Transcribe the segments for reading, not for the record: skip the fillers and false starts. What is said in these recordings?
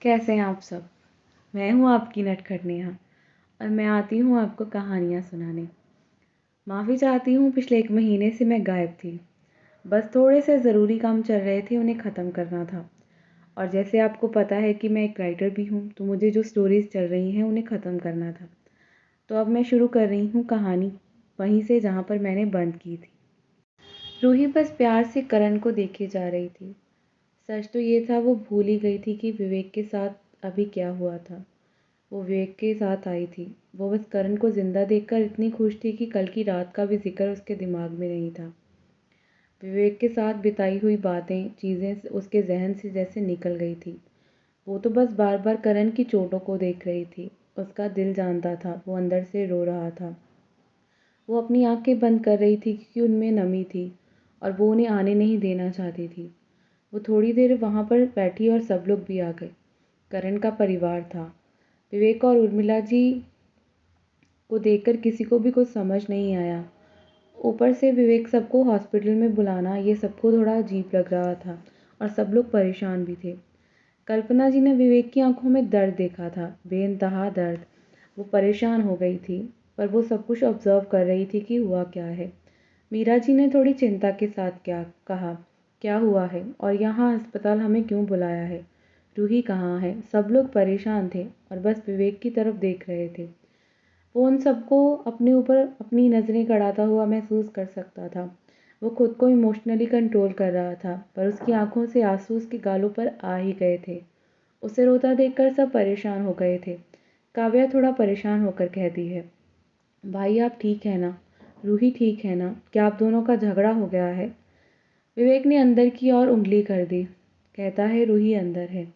कैसे हैं आप सब। मैं हूँ आपकी नटखट नेहा और मैं आती हूँ आपको कहानियाँ सुनाने। माफ़ी चाहती हूँ, पिछले 1 महीने से मैं गायब थी। बस थोड़े से ज़रूरी काम चल रहे थे, उन्हें ख़त्म करना था। और जैसे आपको पता है कि मैं एक राइटर भी हूँ, तो मुझे जो स्टोरीज़ चल रही हैं उन्हें ख़त्म करना था। तो अब मैं शुरू कर रही हूँ कहानी वहीं से जहाँ पर मैंने बंद की थी। रूही बस प्यार से करण को देखे जा रही थी। सच तो ये था, वो भूल ही गई थी कि विवेक के साथ अभी क्या हुआ था। वो विवेक के साथ आई थी। वो बस करण को ज़िंदा देखकर इतनी खुश थी कि कल की रात का भी ज़िक्र उसके दिमाग में नहीं था। विवेक के साथ बिताई हुई बातें, चीज़ें उसके ज़हन से जैसे निकल गई थी। वो तो बस बार बार करण की चोटों को देख रही थी। उसका दिल जानता था, वो अंदर से रो रहा था। वो अपनी आंखें बंद कर रही थी क्योंकि उनमें नमी थी और वो उन्हें आने नहीं देना चाहती थी। वो थोड़ी देर वहाँ पर बैठी और सब लोग भी आ गए। करण का परिवार था। विवेक और उर्मिला जी को देखकर किसी को भी कुछ समझ नहीं आया। ऊपर से विवेक सबको हॉस्पिटल में बुलाना, ये सबको थोड़ा अजीब लग रहा था और सब लोग परेशान भी थे। कल्पना जी ने विवेक की आंखों में दर्द देखा था, बेइंतहा दर्द। वो परेशान हो गई थी, पर वो सब कुछ ऑब्जर्व कर रही थी कि हुआ क्या है। मीरा जी ने थोड़ी चिंता के साथ क्या कहा, क्या हुआ है और यहाँ अस्पताल हमें क्यों बुलाया है? रूही कहाँ है? सब लोग परेशान थे और बस विवेक की तरफ देख रहे थे। वो उन सबको अपने ऊपर अपनी नज़रें गड़ाता हुआ महसूस कर सकता था। वो खुद को इमोशनली कंट्रोल कर रहा था, पर उसकी आंखों से आंसू उसके गालों पर आ ही गए थे। उसे रोता देखकर सब परेशान हो गए थे। काव्या थोड़ा परेशान होकर कहती है, भाई आप ठीक है ना? रूही ठीक है ना? क्या आप दोनों का झगड़ा हो गया है? विवेक ने अंदर की ओर उंगली कर दी। कहता है, रूही अंदर है।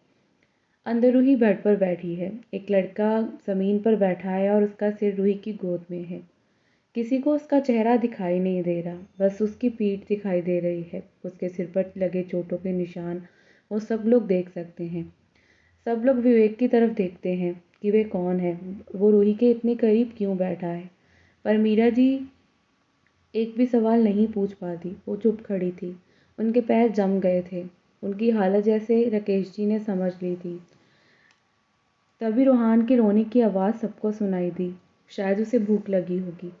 अंदर रूही बेड पर बैठी है। एक लड़का ज़मीन पर बैठा है और उसका सिर रूही की गोद में है। किसी को उसका चेहरा दिखाई नहीं दे रहा, बस उसकी पीठ दिखाई दे रही है। उसके सिर पर लगे चोटों के निशान वो सब लोग देख सकते हैं। सब लोग विवेक की तरफ देखते हैं कि वे कौन है, वो रूही के इतने करीब क्यों बैठा है। पर मीरा जी एक भी सवाल नहीं पूछ पाती। वो चुप खड़ी थी। उनके पैर जम गए थे। उनकी हालत जैसे राकेश जी ने समझ ली थी। तभी रूहान की रोने की आवाज़ सबको सुनाई दी। शायद उसे भूख लगी होगी।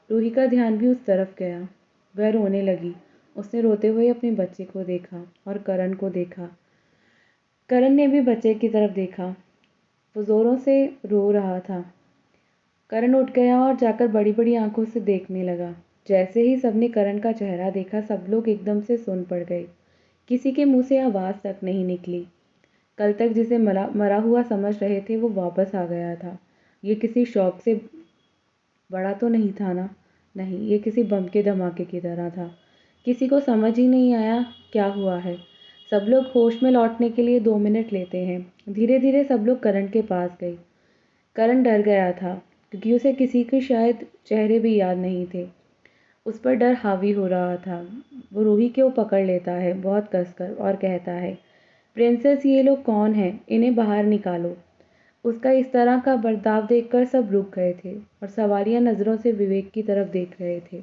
रूही का ध्यान भी उस तरफ गया। वह रोने लगी। उसने रोते हुए अपने बच्चे को देखा और करण को देखा। करण ने भी बच्चे की तरफ देखा। वो ज़ोरों से रो रहा था। करण उठ गया और जाकर बड़ी बड़ी आंखों से देखने लगा। जैसे ही सबने करण का चेहरा देखा, सब लोग एकदम से सुन पड़ गए। किसी के मुंह से आवाज़ तक नहीं निकली। कल तक जिसे मरा मरा हुआ समझ रहे थे, वो वापस आ गया था। ये किसी शौक से बड़ा तो नहीं था ना? नहीं, ये किसी बम के धमाके की तरह था। किसी को समझ ही नहीं आया क्या हुआ है। सब लोग होश में लौटने के लिए 2 मिनट लेते हैं। धीरे धीरे सब लोग करण के पास गए। करण डर गया था क्योंकि उसे किसी के शायद चेहरे भी याद नहीं थे। उस पर डर हावी हो रहा था। वो रूही को पकड़ लेता है बहुत कसकर और कहता है, प्रिंसेस ये लोग कौन हैं? इन्हें बाहर निकालो। उसका इस तरह का बर्ताव देखकर सब रुक गए थे और सवालिया नज़रों से विवेक की तरफ देख रहे थे,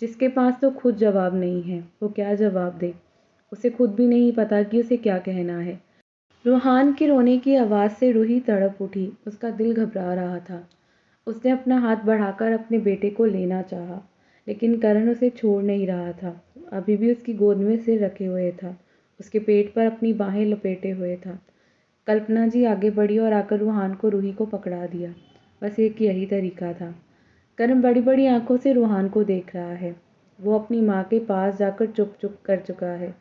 जिसके पास तो खुद जवाब नहीं है। वो क्या जवाब दे? उसे खुद भी नहीं पता कि उसे क्या कहना है। रूहान के रोने की आवाज़ से रूही तड़प उठी। उसका दिल घबरा रहा था। उसने अपना हाथ बढ़ाकर अपने बेटे को लेना चाहा, लेकिन करण उसे छोड़ नहीं रहा था। अभी भी उसकी गोद में सिर रखे हुए था, उसके पेट पर अपनी बाहें लपेटे हुए था। कल्पना जी आगे बढ़ी और आकर रूहान को रूही को पकड़ा दिया। बस एक यही तरीका था। करण बड़ी बड़ी आंखों से रूहान को देख रहा है। वो अपनी माँ के पास जाकर चुप चुप कर चुका है।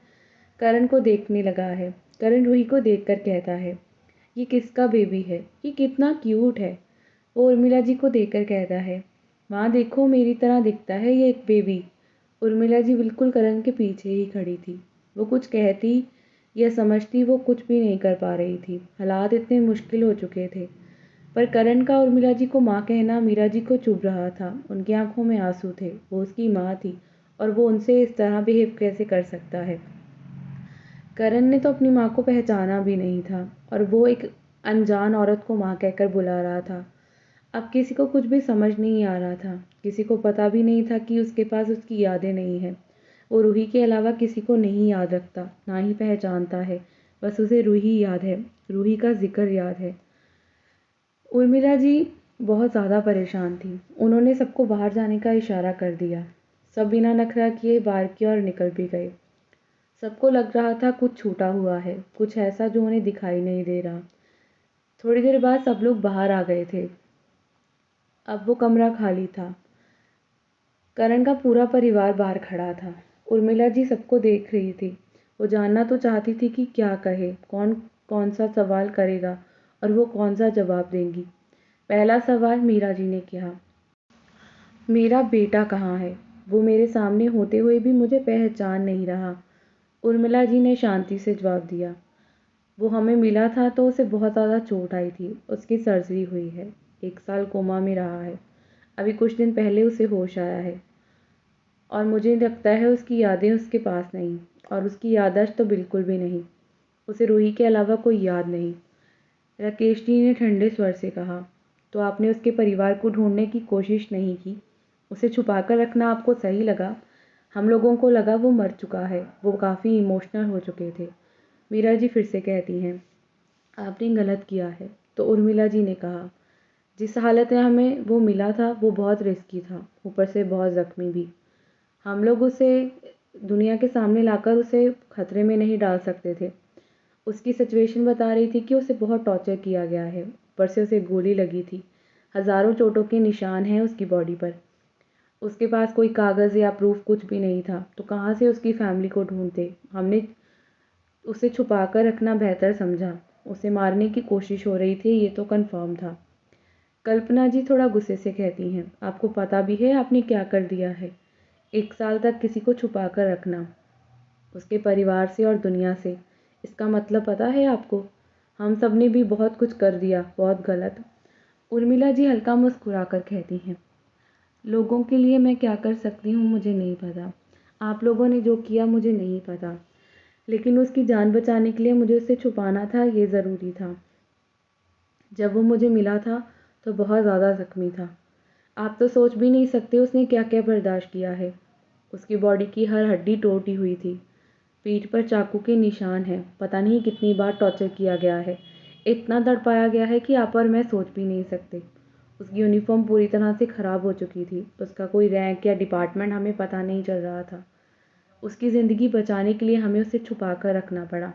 करण को देखने लगा है। करण रूही को देखकर कहता है, ये किसका बेबी है? ये कितना क्यूट है। वो उर्मिला जी को देखकर कहता है, माँ देखो मेरी तरह दिखता है ये एक बेबी। उर्मिला जी बिल्कुल करण के पीछे ही खड़ी थी। वो कुछ कहती या समझती, वो कुछ भी नहीं कर पा रही थी। हालात इतने मुश्किल हो चुके थे। पर करण का उर्मिला जी को माँ कहना मीरा जी को चुभ रहा था। उनकी आंखों में आंसू थे। वो उसकी माँ थी और वो उनसे इस तरह बिहेव कैसे कर सकता है? करण ने तो अपनी माँ को पहचाना भी नहीं था और वो एक अनजान औरत को माँ कहकर बुला रहा था। अब किसी को कुछ भी समझ नहीं आ रहा था। किसी को पता भी नहीं था कि उसके पास उसकी यादें नहीं हैं। वो रूही के अलावा किसी को नहीं याद रखता, ना ही पहचानता है। बस उसे रूही याद है। रूही का जिक्र याद है। उर्मिला जी बहुत ज़्यादा परेशान थी। उन्होंने सबको बाहर जाने का इशारा कर दिया। सब बिना नखरा किए बाहर की ओर निकल भी गए। सबको लग रहा था कुछ छूटा हुआ है, कुछ ऐसा जो उन्हें दिखाई नहीं दे रहा। थोड़ी देर बाद सब लोग बाहर आ गए थे। अब वो कमरा खाली था। करण का पूरा परिवार बाहर खड़ा था। उर्मिला जी सबको देख रही थी। वो जानना तो चाहती थी कि क्या कहे, कौन कौन सा सवाल करेगा और वो कौन सा जवाब देंगी। पहला सवाल मीरा जी ने किया, मेरा बेटा कहाँ है? वो मेरे सामने होते हुए भी मुझे पहचान नहीं रहा। उर्मिला जी ने शांति से जवाब दिया, वो हमें मिला था तो उसे बहुत ज़्यादा चोट आई थी। उसकी सर्जरी हुई है। 1 साल कोमा में रहा है। अभी कुछ दिन पहले उसे होश आया है और मुझे लगता है उसकी यादें उसके पास नहीं, और उसकी याददाश्त तो बिल्कुल भी नहीं। उसे रूही के अलावा कोई याद नहीं। राकेश जी ने ठंडे स्वर से कहा, तो आपने उसके परिवार को ढूंढने की कोशिश नहीं की? उसे छुपाकर रखना आपको सही लगा? हम लोगों को लगा वो मर चुका है। वो काफ़ी इमोशनल हो चुके थे। मीरा जी फिर से कहती हैं, आपने गलत किया है। तो उर्मिला जी ने कहा, जिस हालत में हमें वो मिला था वो बहुत रिस्की था, ऊपर से बहुत ज़ख्मी भी। हम लोग उसे दुनिया के सामने लाकर उसे खतरे में नहीं डाल सकते थे। उसकी सिचुएशन बता रही थी कि उसे बहुत टॉर्चर किया गया है, ऊपर से उसे गोली लगी थी। हज़ारों चोटों के निशान हैं उसकी बॉडी पर। उसके पास कोई कागज़ या प्रूफ कुछ भी नहीं था, तो कहाँ से उसकी फैमिली को ढूंढते? हमने उसे छुपा कर रखना बेहतर समझा। उसे मारने की कोशिश हो रही थी, ये तो कन्फर्म था। कल्पना जी थोड़ा गुस्से से कहती हैं, आपको पता भी है आपने क्या कर दिया है? 1 साल तक किसी को छुपा कर रखना, उसके परिवार से और दुनिया से। इसका मतलब पता है आपको? हम सब ने भी बहुत कुछ कर दिया, बहुत गलत। उर्मिला जी हल्का मुस्कुरा कर कहती हैं, लोगों के लिए मैं क्या कर सकती हूँ मुझे नहीं पता। आप लोगों ने जो किया मुझे नहीं पता, लेकिन उसकी जान बचाने के लिए मुझे उसे छुपाना था, ये ज़रूरी था। जब वो मुझे मिला था तो बहुत ज़्यादा ज़ख्मी था। आप तो सोच भी नहीं सकते उसने क्या क्या बर्दाश्त किया है। उसकी बॉडी की हर हड्डी टूटी हुई थी। पीठ पर चाकू के निशान हैं। पता नहीं कितनी बार टॉर्चर किया गया है। इतना तड़पाया गया है कि आप और मैं सोच भी नहीं सकते। उसकी यूनिफॉर्म पूरी तरह से ख़राब हो चुकी थी। उसका कोई रैंक या डिपार्टमेंट हमें पता नहीं चल रहा था। उसकी ज़िंदगी बचाने के लिए हमें उसे छुपा कर रखना पड़ा।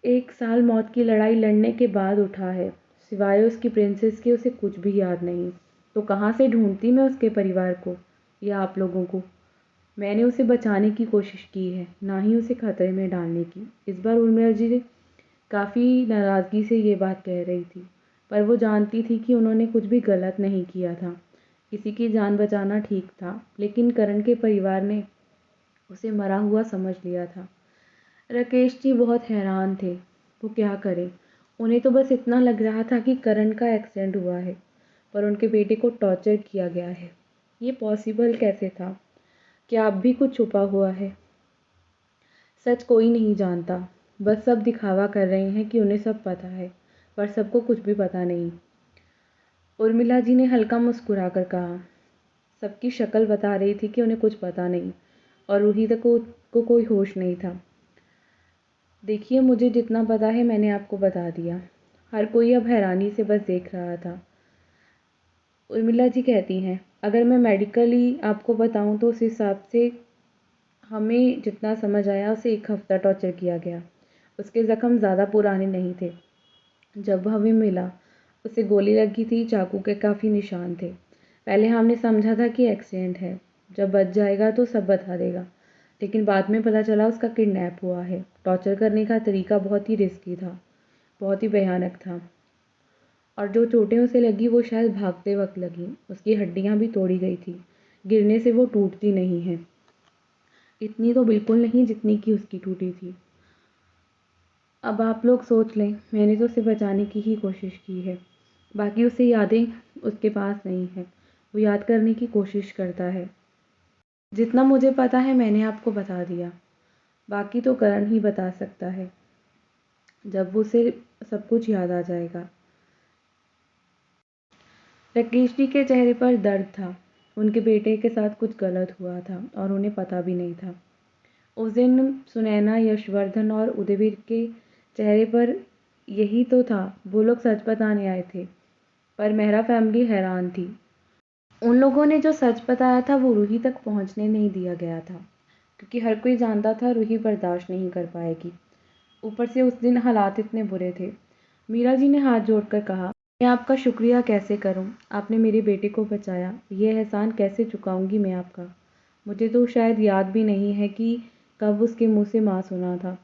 1 साल मौत की लड़ाई लड़ने के बाद उठा है। सिवाय उसकी प्रिंसेस के उसे कुछ भी याद नहीं। तो कहाँ से ढूंढती मैं उसके परिवार को या आप लोगों को? मैंने उसे बचाने की कोशिश की है, ना ही उसे खतरे में डालने की। इस बार उर्मिला जी काफ़ी नाराज़गी से ये बात कह रही थी, पर वो जानती थी कि उन्होंने कुछ भी गलत नहीं किया था। किसी की जान बचाना ठीक था, लेकिन करण के परिवार ने उसे मरा हुआ समझ लिया था। राकेश जी बहुत हैरान थे। वो क्या करें? उन्हें तो बस इतना लग रहा था कि करण का एक्सीडेंट हुआ है, पर उनके बेटे को टॉर्चर किया गया है। ये पॉसिबल कैसे था? क्या अब भी कुछ छुपा हुआ है? सच कोई नहीं जानता। बस सब दिखावा कर रहे हैं कि उन्हें सब पता है, पर सबको कुछ भी पता नहीं। उर्मिला जी ने हल्का मुस्कुरा कर कहा, सबकी शक्ल बता रही थी कि उन्हें कुछ पता नहीं, और रूही तक को कोई होश नहीं था। देखिए, मुझे जितना पता है मैंने आपको बता दिया। हर कोई अब हैरानी से बस देख रहा था। उर्मिला जी कहती हैं, अगर मैं मेडिकली आपको बताऊं तो उस हिसाब से हमें जितना समझ आया उसे 1 हफ्ता टॉर्चर किया गया। उसके ज़ख्म ज़्यादा पुराने नहीं थे। जब वह हमें मिला उसे गोली लगी थी, चाकू के काफ़ी निशान थे। पहले हमने समझा था कि एक्सीडेंट है, जब बच जाएगा तो सब बता देगा, लेकिन बाद में पता चला उसका किडनैप हुआ है। टॉर्चर करने का तरीका बहुत ही रिस्की था, बहुत ही भयानक था, और जो चोटें उसे लगी वो शायद भागते वक्त लगी। उसकी हड्डियाँ भी तोड़ी गई थी, गिरने से वो टूटती नहीं हैं। इतनी तो बिल्कुल नहीं जितनी कि उसकी टूटी थी। अब आप लोग सोच लें, मैंने तो उसे बचाने की ही कोशिश की है। बाकी उसे यादें उसके पास नहीं है, वो याद करने की कोशिश करता है। जितना मुझे पता है मैंने आपको बता दिया, बाकी तो करण ही बता सकता है, जब उसे सब कुछ याद आ जाएगा। राकेश जी के चेहरे पर दर्द था। उनके बेटे के साथ कुछ गलत हुआ था और उन्हें पता भी नहीं था। उस दिन सुनैना, यशवर्धन और उदयवीर के चेहरे पर यही तो था, वो लोग सच बताने आए थे, पर मेहरा फैमिली हैरान थी। उन लोगों ने जो सच बताया था वो रूही तक पहुंचने नहीं दिया गया था, क्योंकि हर कोई जानता था रूही बर्दाश्त नहीं कर पाएगी। ऊपर से उस दिन हालात इतने बुरे थे। मीरा जी ने हाथ जोड़कर कहा, मैं आपका शुक्रिया कैसे करूं? आपने मेरे बेटे को बचाया, ये एहसान कैसे चुकाऊंगी मैं आपका? मुझे तो शायद याद भी नहीं है कि कब उसके मुंह से माँ सुना था।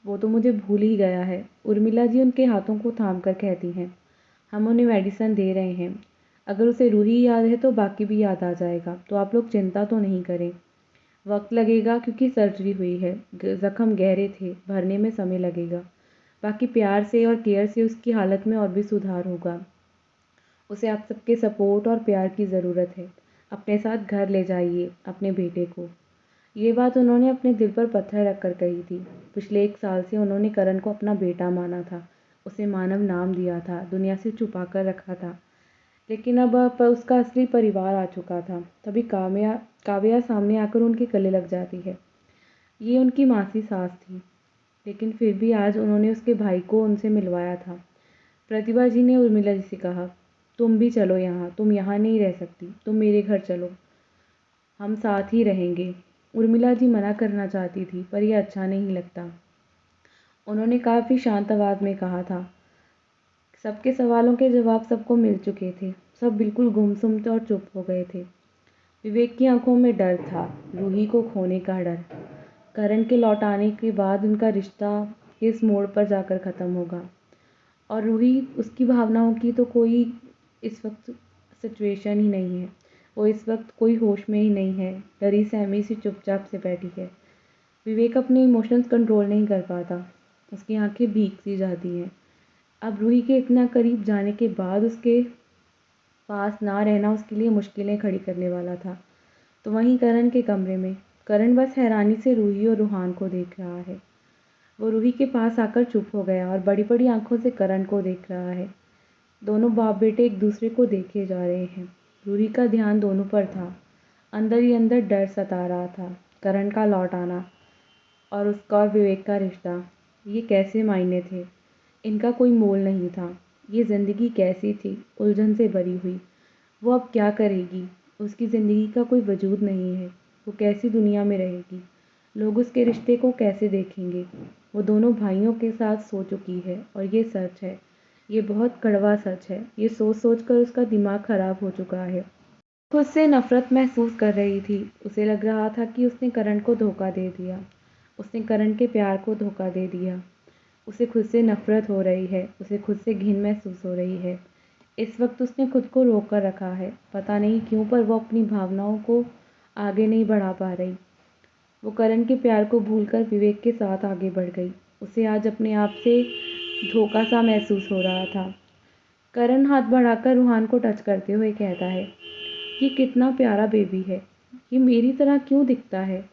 वो तो मुझे भूल ही गया है। उर्मिला जी उनके हाथों को थाम कर कहती हैं, हम उन्हें मेडिसिन दे रहे हैं। अगर उसे रूही याद है तो बाकी भी याद आ जाएगा, तो आप लोग चिंता तो नहीं करें। वक्त लगेगा क्योंकि सर्जरी हुई है, ज़ख्म गहरे थे, भरने में समय लगेगा। बाकी प्यार से और केयर से उसकी हालत में और भी सुधार होगा। उसे आप सबके सपोर्ट और प्यार की ज़रूरत है। अपने साथ घर ले जाइए अपने बेटे को। ये बात उन्होंने अपने दिल पर पत्थर रख कर कही थी। पिछले 1 साल से उन्होंने करण को अपना बेटा माना था, उसे मानव नाम दिया था, दुनिया से छुपा कर रखा था। लेकिन अब उसका असली परिवार आ चुका था। तभी काव्या सामने आकर उनके गले लग जाती है। ये उनकी मासी सास थी, लेकिन फिर भी आज उन्होंने उसके भाई को उनसे मिलवाया था। प्रतिभा जी ने उर्मिला जी से कहा, तुम भी चलो यहाँ, तुम यहाँ नहीं रह सकती, तुम मेरे घर चलो, हम साथ ही रहेंगे। उर्मिला जी मना करना चाहती थी, पर यह अच्छा नहीं लगता। उन्होंने काफ़ी शांत आवाज़ में कहा था, सबके सवालों के जवाब सबको मिल चुके थे। सब बिल्कुल गुमसुम थे और चुप हो गए थे। विवेक की आंखों में डर था, रूही को खोने का डर। करण के लौट आने के बाद उनका रिश्ता किस मोड़ पर जाकर ख़त्म होगा। और रूही, उसकी भावनाओं की तो कोई इस वक्त सिचुएशन ही नहीं है। वो इस वक्त कोई होश में ही नहीं है, डरी सहमी सी चुपचाप से बैठी है। विवेक अपने इमोशंस कंट्रोल नहीं कर पाता, उसकी आंखें भीग सी जाती हैं। अब रूही के इतना करीब जाने के बाद उसके पास ना रहना उसके लिए मुश्किलें खड़ी करने वाला था। तो वहीं करण के कमरे में करण बस हैरानी से रूही और रूहान को देख रहा है। वो रूही के पास आकर चुप हो गया और बड़ी बड़ी आंखों से करण को देख रहा है। दोनों बाप बेटे एक दूसरे को देखे जा रहे हैं। रूही का ध्यान दोनों पर था। अंदर ही अंदर डर सता रहा था। करण का लौट आना और उसका और विवेक का रिश्ता, ये कैसे मायने थे? इनका कोई मोल नहीं था। ये ज़िंदगी कैसी थी, उलझन से भरी हुई। वो अब क्या करेगी? उसकी ज़िंदगी का कोई वजूद नहीं है। वो कैसी दुनिया में रहेगी? लोग उसके रिश्ते को कैसे देखेंगे? वो दोनों भाइयों के साथ सो चुकी है और ये सच है। ये बहुत कड़वा सच है। ये सोच सोच कर उसका दिमाग खराब हो चुका है। खुद से नफरत महसूस कर रही थी। उसे लग रहा था कि उसने करण को धोखा दे दिया। उसने करण के प्यार को धोखा दे दिया। उसे खुद से नफरत हो रही है। उसे खुद से घिन महसूस हो रही है। इस वक्त उसने खुद को रोक कर रखा है। पता नहीं क्यों, पर वो अपनी भावनाओं को आगे नहीं बढ़ा पा रही। वो करण के प्यार को भूलकर विवेक के साथ आगे बढ़ गई। उसे आज अपने आप से धोखा सा महसूस हो रहा था। करण हाथ बढ़ाकर रूहान को टच करते हुए कहता है, ये कितना प्यारा बेबी है। ये मेरी तरह क्यों दिखता है?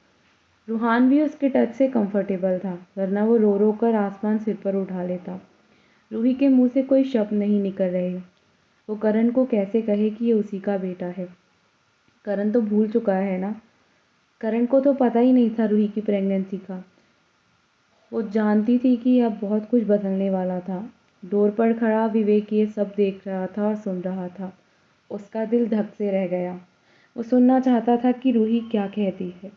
रूहान भी उसके टच से कंफर्टेबल था, वरना वो रो रो कर आसमान सिर पर उठा लेता। रूही के मुंह से कोई शब्द नहीं निकल रहे। वो करण को कैसे कहे कि ये उसी का बेटा है? करण तो भूल चुका है ना। करण को तो पता ही नहीं था रूही की प्रेगनेंसी का। वो जानती थी कि अब बहुत कुछ बदलने वाला था। डोर पर खड़ा विवेक ये सब देख रहा था और सुन रहा था। उसका दिल धक से रह गया। वो सुनना चाहता था कि रूही क्या कहती है।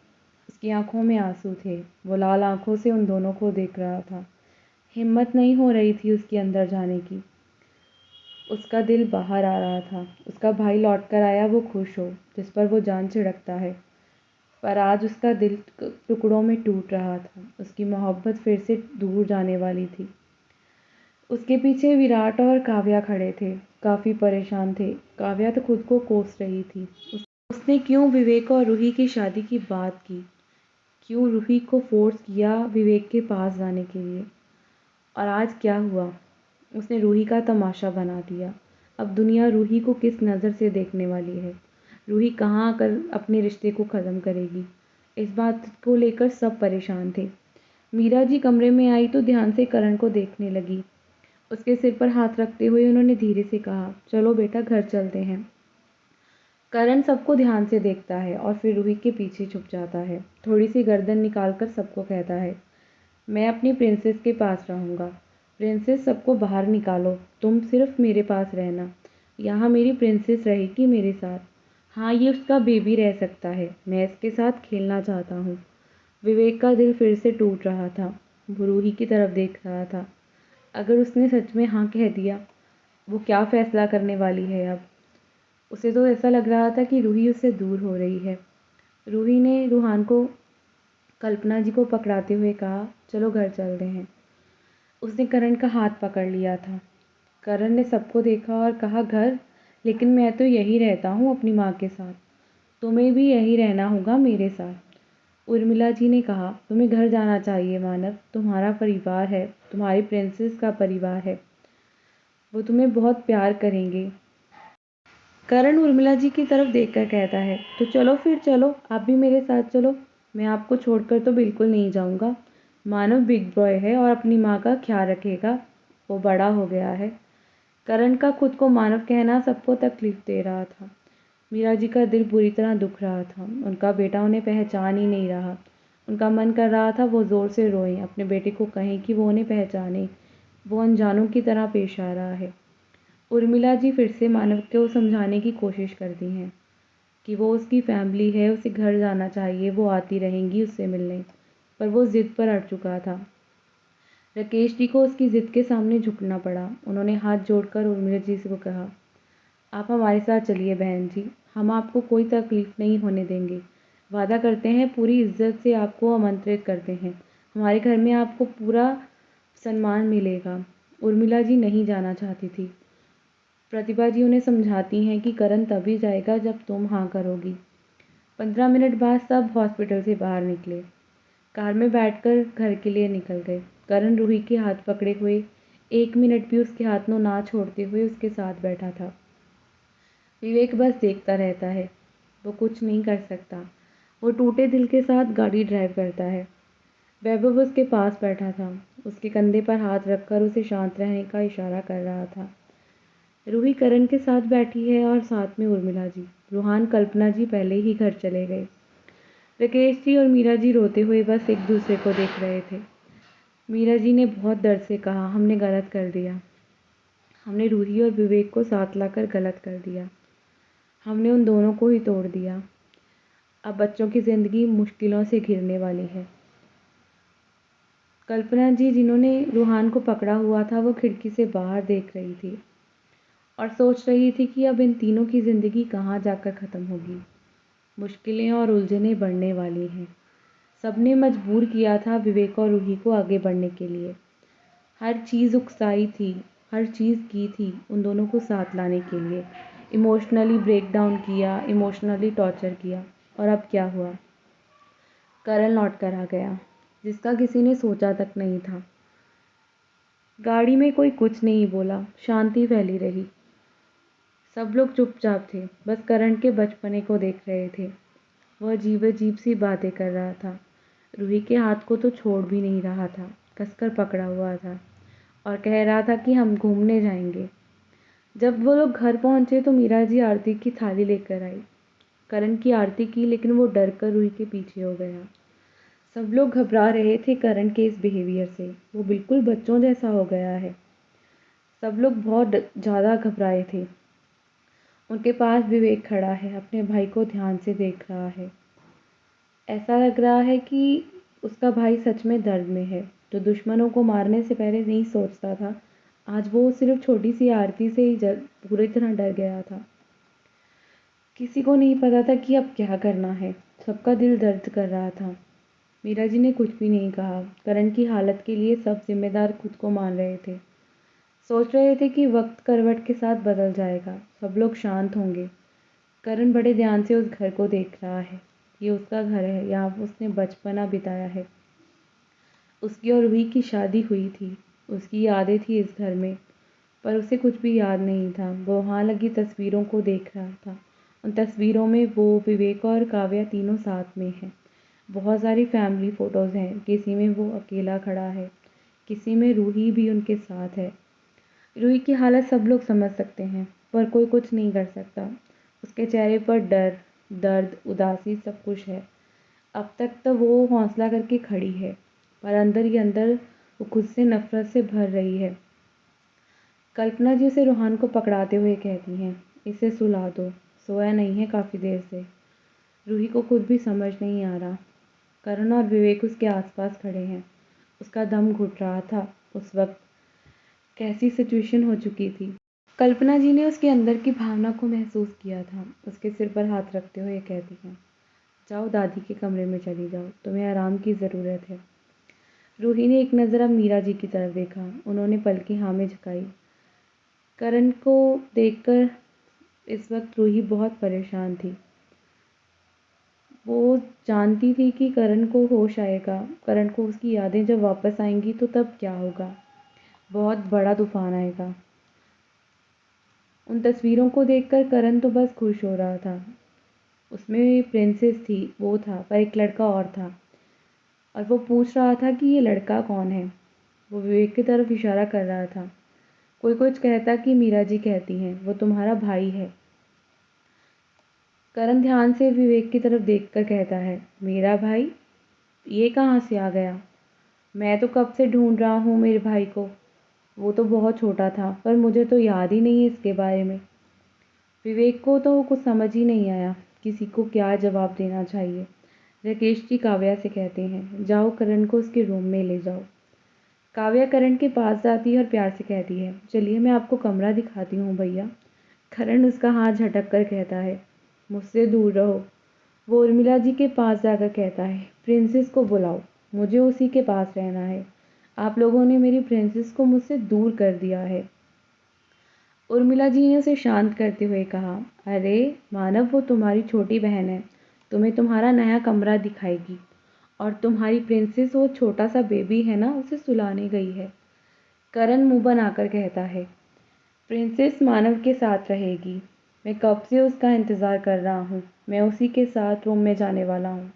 उसकी आंखों में आंसू थे। वो लाल आंखों से उन दोनों को देख रहा था। हिम्मत नहीं हो रही थी उसके अंदर जाने की। उसका दिल बाहर आ रहा था। उसका भाई लौट कर आया, वो खुश हो, जिस पर वो जान छिड़कता है। पर आज उसका दिल टुकड़ों में टूट रहा था। उसकी मोहब्बत फिर से दूर जाने वाली थी। उसके पीछे विराट और काव्या खड़े थे, काफ़ी परेशान थे। काव्या तो खुद को कोस रही थी। उसने क्यों विवेक और रूही की शादी की बात की? क्यों रूही को फोर्स किया विवेक के पास जाने के लिए? और आज क्या हुआ? उसने रूही का तमाशा बना दिया। अब दुनिया रूही को किस नज़र से देखने वाली है? रूही कहाँ आकर अपने रिश्ते को ख़त्म करेगी? इस बात को लेकर सब परेशान थे। मीरा जी कमरे में आई तो ध्यान से करण को देखने लगी। उसके सिर पर हाथ रखते हुए उन्होंने धीरे से कहा, चलो बेटा, घर चलते हैं। करण सबको ध्यान से देखता है और फिर रूही के पीछे छुप जाता है। थोड़ी सी गर्दन निकालकर सबको कहता है, मैं अपनी प्रिंसेस के पास रहूँगा। प्रिंसेस सबको बाहर निकालो, तुम सिर्फ मेरे पास रहना। यहाँ मेरी प्रिंसेस रहेगी मेरे साथ। हाँ, ये उसका बेबी रह सकता है, मैं इसके साथ खेलना चाहता हूँ। विवेक का दिल फिर से टूट रहा था। वो रूही की तरफ देख रहा था। अगर उसने सच में हाँ कह दिया, वो क्या फैसला करने वाली है अब? उसे तो ऐसा लग रहा था कि रूही उससे दूर हो रही है। रूही ने रूहान को कल्पना जी को पकड़ाते हुए कहा, चलो घर चलते हैं। उसने करण का हाथ पकड़ लिया था। करण ने सबको देखा और कहा, घर? लेकिन मैं तो यही रहता हूँ अपनी माँ के साथ। तुम्हें भी यही रहना होगा मेरे साथ। उर्मिला जी ने कहा, तुम्हें घर जाना चाहिए मानव, तुम्हारा परिवार है, तुम्हारी प्रिंसेस का परिवार है, वो तुम्हें बहुत प्यार करेंगे। करण उर्मिला जी की तरफ देखकर कहता है, तो चलो फिर चलो, आप भी मेरे साथ चलो। मैं आपको छोड़कर तो बिल्कुल नहीं जाऊंगा। मानव बिग बॉय है और अपनी माँ का ख्याल रखेगा, वो बड़ा हो गया है। करण का खुद को मानव कहना सबको तकलीफ दे रहा था। मीरा जी का दिल बुरी तरह दुख रहा था। उनका बेटा उन्हें पहचान ही नहीं रहा। उनका मन कर रहा था वो ज़ोर से रोएं, अपने बेटे को कहें कि वो उन्हें पहचाने। वो अनजानों की तरह पेश आ रहा है। उर्मिला जी फिर से मानव को समझाने की कोशिश करती हैं कि वो उसकी फैमिली है, उसे घर जाना चाहिए, वो आती रहेंगी उससे मिलने। पर वो ज़िद पर अड़ चुका था। राकेश जी को उसकी ज़िद के सामने झुकना पड़ा। उन्होंने हाथ जोड़कर उर्मिला जी से को कहा, आप हमारे साथ चलिए बहन जी, हम आपको कोई तकलीफ़ नहीं होने देंगे। वादा करते हैं पूरी इज्जत से आपको आमंत्रित करते हैं। हमारे घर में आपको पूरा सम्मान मिलेगा। उर्मिला जी नहीं जाना चाहती थी। प्रतिभा जी उन्हें समझाती हैं कि करण तभी जाएगा जब तुम हाँ करोगी। 15 मिनट बाद सब हॉस्पिटल से बाहर निकले। कार में बैठकर घर के लिए निकल गए। करण रूही के हाथ पकड़े हुए 1 मिनट भी उसके हाथों ना छोड़ते हुए उसके साथ बैठा था। विवेक बस देखता रहता है, वो कुछ नहीं कर सकता। वो टूटे दिल के साथ गाड़ी ड्राइव करता है। वैभव उसके पास बैठा था, उसके कंधे पर हाथ रखकर उसे शांत रहने का इशारा कर रहा था। रूही करण के साथ बैठी है और साथ में उर्मिला जी। रूहान कल्पना जी पहले ही घर चले गए। राकेश जी और मीरा जी रोते हुए बस एक दूसरे को देख रहे थे। मीरा जी ने बहुत दर्द से कहा, हमने गलत कर दिया। हमने रूही और विवेक को साथ लाकर गलत कर दिया। हमने उन दोनों को ही तोड़ दिया। अब बच्चों की ज़िंदगी मुश्किलों से घिरने वाली है। कल्पना जी, जिन्होंने रूहान को पकड़ा हुआ था, वो खिड़की से बाहर देख रही थी और सोच रही थी कि अब इन तीनों की ज़िंदगी कहाँ जाकर ख़त्म होगी। मुश्किलें और उलझनें बढ़ने वाली हैं। सबने मजबूर किया था विवेक और रूही को आगे बढ़ने के लिए। हर चीज़ उकसाई थी, हर चीज़ की थी उन दोनों को साथ लाने के लिए। इमोशनली ब्रेक डाउन किया, इमोशनली टॉर्चर किया, और अब क्या हुआ? करण लौट कर आ गया, जिसका किसी ने सोचा तक नहीं था। गाड़ी में कोई कुछ नहीं बोला, शांति फैली रही। सब लोग चुपचाप थे, बस करण के बचपने को देख रहे थे। वह अजीब अजीब सी बातें कर रहा था। रूही के हाथ को तो छोड़ भी नहीं रहा था, कसकर पकड़ा हुआ था और कह रहा था कि हम घूमने जाएंगे। जब वो लोग घर पहुंचे तो मीरा जी आरती की थाली लेकर आई। करण की आरती की, लेकिन वो डर कर रूही के पीछे हो गया। सब लोग घबरा रहे थे करण के इस बिहेवियर से। वो बिल्कुल बच्चों जैसा हो गया है। सब लोग बहुत ज़्यादा घबराए थे। उनके पास विवेक खड़ा है, अपने भाई को ध्यान से देख रहा है। ऐसा लग रहा है कि उसका भाई सच में दर्द में है। जो दुश्मनों को मारने से पहले नहीं सोचता था, आज वो सिर्फ छोटी सी आरती से ही पूरी तरह डर गया था। किसी को नहीं पता था कि अब क्या करना है। सबका दिल दर्द कर रहा था। मीरा जी ने कुछ भी नहीं कहा। करण की हालत के लिए सब जिम्मेदार खुद को मान रहे थे। सोच रहे थे कि वक्त करवट के साथ बदल जाएगा, सब लोग शांत होंगे। करण बड़े ध्यान से उस घर को देख रहा है। ये उसका घर है, यहाँ उसने बचपना बिताया है। उसकी और रूही की शादी हुई थी। उसकी यादें थी इस घर में, पर उसे कुछ भी याद नहीं था। वो वहाँ लगी तस्वीरों को देख रहा था। उन तस्वीरों में वो, विवेक और काव्या तीनों साथ में हैं। बहुत सारी फैमिली फ़ोटोज़ हैं। किसी में वो अकेला खड़ा है, किसी में रूही भी उनके साथ है। रूही की हालत सब लोग समझ सकते हैं, पर कोई कुछ नहीं कर सकता। उसके चेहरे पर डर, दर्द, उदासी सब कुछ है। अब तक तो वो हौसला करके खड़ी है, पर अंदर ही अंदर वो खुद से नफ़रत से भर रही है। कल्पना जी उसे रूहान को पकड़ाते हुए कहती हैं, इसे सुला दो, सोया नहीं है काफ़ी देर से। रूही को खुद भी समझ नहीं आ रहा। करण और विवेक उसके आसपास खड़े हैं। उसका दम घुट रहा था। उस वक्त कैसी सिचुएशन हो चुकी थी। कल्पना जी ने उसके अंदर की भावना को महसूस किया था। उसके सिर पर हाथ रखते हुए कहती हैं, जाओ दादी के कमरे में चली जाओ, तुम्हें आराम की ज़रूरत है। रूही ने एक नज़र अब मीरा जी की तरफ देखा। उन्होंने पलकें हाँ में झुकाई। करण को देखकर इस वक्त रूही बहुत परेशान थी। वो जानती थी कि करण को होश आएगा, करण को उसकी यादें जब वापस आएंगी तो तब क्या होगा, बहुत बड़ा तूफान आएगा। उन तस्वीरों को देखकर करण तो बस खुश हो रहा था। उसमें प्रिंसेस थी, वो था, पर एक लड़का और था और वो पूछ रहा था कि ये लड़का कौन है। वो विवेक की तरफ इशारा कर रहा था। कोई कुछ कहता कि मीरा जी कहती हैं, वो तुम्हारा भाई है। करण ध्यान से विवेक की तरफ देखकर कहता है, मेरा भाई? ये कहाँ से आ गया? मैं तो कब से ढूंढ रहा हूँ मेरे भाई को। वो तो बहुत छोटा था, पर मुझे तो याद ही नहीं है इसके बारे में। विवेक को तो कुछ समझ ही नहीं आया, किसी को क्या जवाब देना चाहिए। राकेश जी काव्या से कहते हैं, जाओ करण को उसके रूम में ले जाओ। काव्या करण के पास जाती है और प्यार से कहती है, चलिए मैं आपको कमरा दिखाती हूँ भैया। करण उसका हाथ झटक कर कहता है, मुझसे दूर रहो। वो उर्मिला जी के पास जाकर कहता है, प्रिंसेस को बुलाओ, मुझे उसी के पास रहना है। आप लोगों ने मेरी प्रिंसेस को मुझसे दूर कर दिया है। उर्मिला जी ने उसे शांत करते हुए कहा, अरे मानव, वो तुम्हारी छोटी बहन है, तुम्हें तुम्हारा नया कमरा दिखाएगी। और तुम्हारी प्रिंसेस वो छोटा सा बेबी है ना, उसे सुलाने गई है। करण मुंह बनाकर कहता है, प्रिंसेस मानव के साथ रहेगी। मैं कब से उसका इंतज़ार कर रहा हूँ, मैं उसी के साथ रूम में जाने वाला हूँ।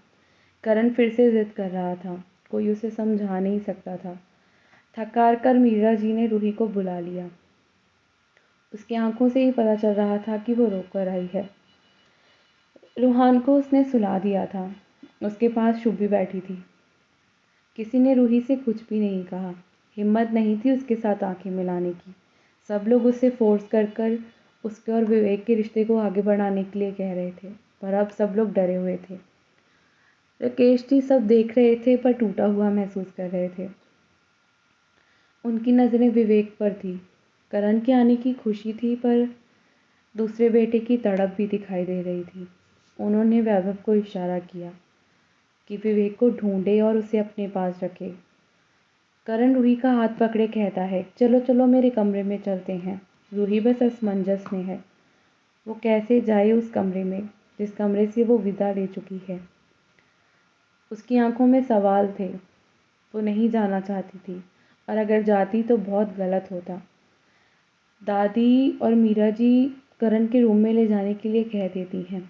करण फिर से जिद कर रहा था। कोई उसे समझा नहीं सकता था। थक हार कर मीरा जी ने रूही को बुला लिया। उसकी आंखों से ही पता चल रहा था कि वो रो कर आई है। रूहान को उसने सुला दिया था। उसके पास शुभी बैठी थी। किसी ने रूही से कुछ भी नहीं कहा। हिम्मत नहीं थी उसके साथ आंखें मिलाने की। सब लोग उसे फोर्स कर कर उसके और विवेक के रिश्ते को आगे बढ़ाने के लिए कह रहे थे, पर अब सब लोग डरे हुए थे। राकेश जी सब देख रहे थे पर टूटा हुआ महसूस कर रहे थे। उनकी नज़रें विवेक पर थी। करण के आने की खुशी थी, पर दूसरे बेटे की तड़प भी दिखाई दे रही थी। उन्होंने वैभव को इशारा किया कि विवेक को ढूंढे और उसे अपने पास रखे। करण रूही का हाथ पकड़े कहता है, चलो चलो मेरे कमरे में चलते हैं। रूही बस असमंजस में है। वो कैसे जाए उस कमरे में जिस कमरे से वो विदा ले चुकी है। उसकी आंखों में सवाल थे। वो नहीं जाना चाहती थी, और अगर जाती तो बहुत गलत होता। दादी और मीरा जी करण के रूम में ले जाने के लिए कह देती हैं।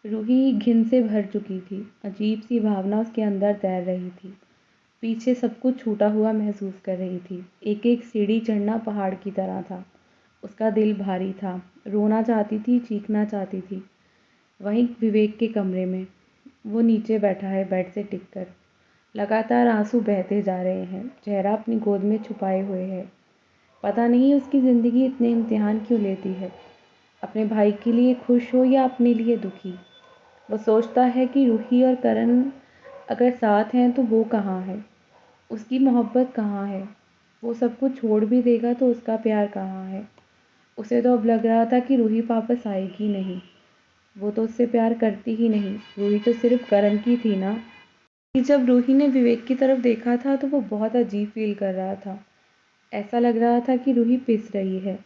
रूही घिन से भर चुकी थी। अजीब सी भावना उसके अंदर तैर रही थी। पीछे सब कुछ छूटा हुआ महसूस कर रही थी। एक एक सीढ़ी चढ़ना पहाड़ की तरह था। उसका दिल भारी था। रोना चाहती थी, चीखना चाहती थी। वहीं विवेक के कमरे में वो नीचे बैठा है बेड से टिककर। लगातार आंसू बहते जा रहे हैं। चेहरा अपनी गोद में छुपाए हुए है। पता नहीं उसकी ज़िंदगी इतने इम्तिहान क्यों लेती है। अपने भाई के लिए खुश हो या अपने लिए दुखी। वो सोचता है कि रूही और करण अगर साथ हैं तो वो कहाँ है, उसकी मोहब्बत कहाँ है। वो सब कुछ छोड़ भी देगा तो उसका प्यार कहाँ है। उसे तो अब लग रहा था कि रूही वापस आएगी नहीं। वो तो उससे प्यार करती ही नहीं। रूही तो सिर्फ करण की थी ना। जब रूही ने विवेक की तरफ देखा था तो वो बहुत अजीब फील कर रहा था। ऐसा लग रहा था कि रूही पिस रही है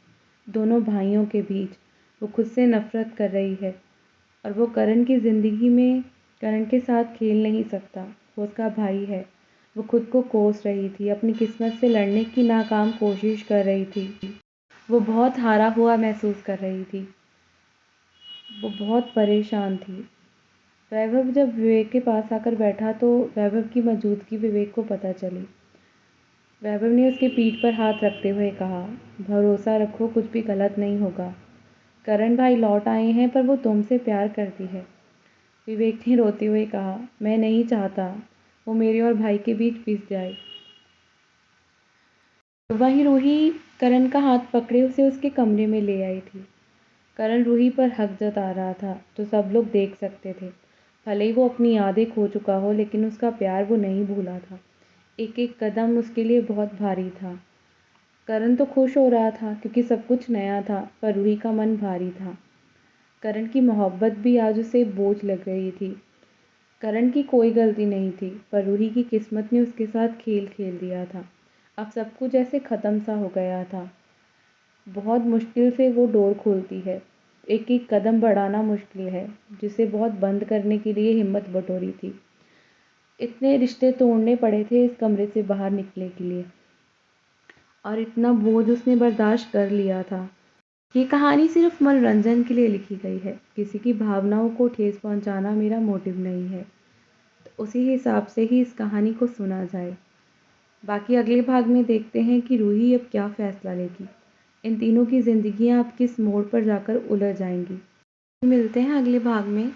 दोनों भाइयों के बीच। वो खुद से नफरत कर रही है, और वो करण की ज़िंदगी में करण के साथ खेल नहीं सकता। वो उसका भाई है। वो खुद को कोस रही थी, अपनी किस्मत से लड़ने की नाकाम कोशिश कर रही थी। वो बहुत हारा हुआ महसूस कर रही थी। वो बहुत परेशान थी। वैभव जब विवेक के पास आकर बैठा तो वैभव की मौजूदगी विवेक को पता चली। वैभव ने उसके पीठ पर हाथ रखते हुए कहा, भरोसा रखो, कुछ भी गलत नहीं होगा। करण भाई लौट आए हैं, पर वो तुमसे प्यार करती है। विवेक ने रोते हुए कहा, मैं नहीं चाहता वो मेरे और भाई के बीच पिस जाए। वहीं रूही करण का हाथ पकड़े उसे उसके कमरे में ले आई थी। करण रूही पर हक जता रहा था तो सब लोग देख सकते थे। भले ही वो अपनी यादें खो चुका हो, लेकिन उसका प्यार वो नहीं भूला था। एक एक कदम उसके लिए बहुत भारी था। करण तो खुश हो रहा था क्योंकि सब कुछ नया था, पर रूही का मन भारी था। करण की मोहब्बत भी आज उसे बोझ लग रही थी। करण की कोई गलती नहीं थी, पर रूही की किस्मत ने उसके साथ खेल खेल दिया था। अब सब कुछ ऐसे ख़त्म सा हो गया था। बहुत मुश्किल से वो डोर खोलती है। एक एक कदम बढ़ाना मुश्किल है, जिसे बहुत बंद करने के लिए हिम्मत बटोरी थी। इतने रिश्ते तोड़ने पड़े थे इस कमरे से बाहर निकलने के लिए, और इतना बोझ उसने बर्दाश्त कर लिया था। ये कहानी सिर्फ मनोरंजन के लिए लिखी गई है। किसी की भावनाओं को ठेस पहुंचाना मेरा मोटिव नहीं है। तो उसी हिसाब से ही इस कहानी को सुना जाए। बाकी अगले भाग में देखते हैं कि रूही अब क्या फैसला लेगी। इन तीनों की ज़िंदगियां अब किस मोड़ पर जाकर उलझ जाएंगी। मिलते हैं अगले भाग में।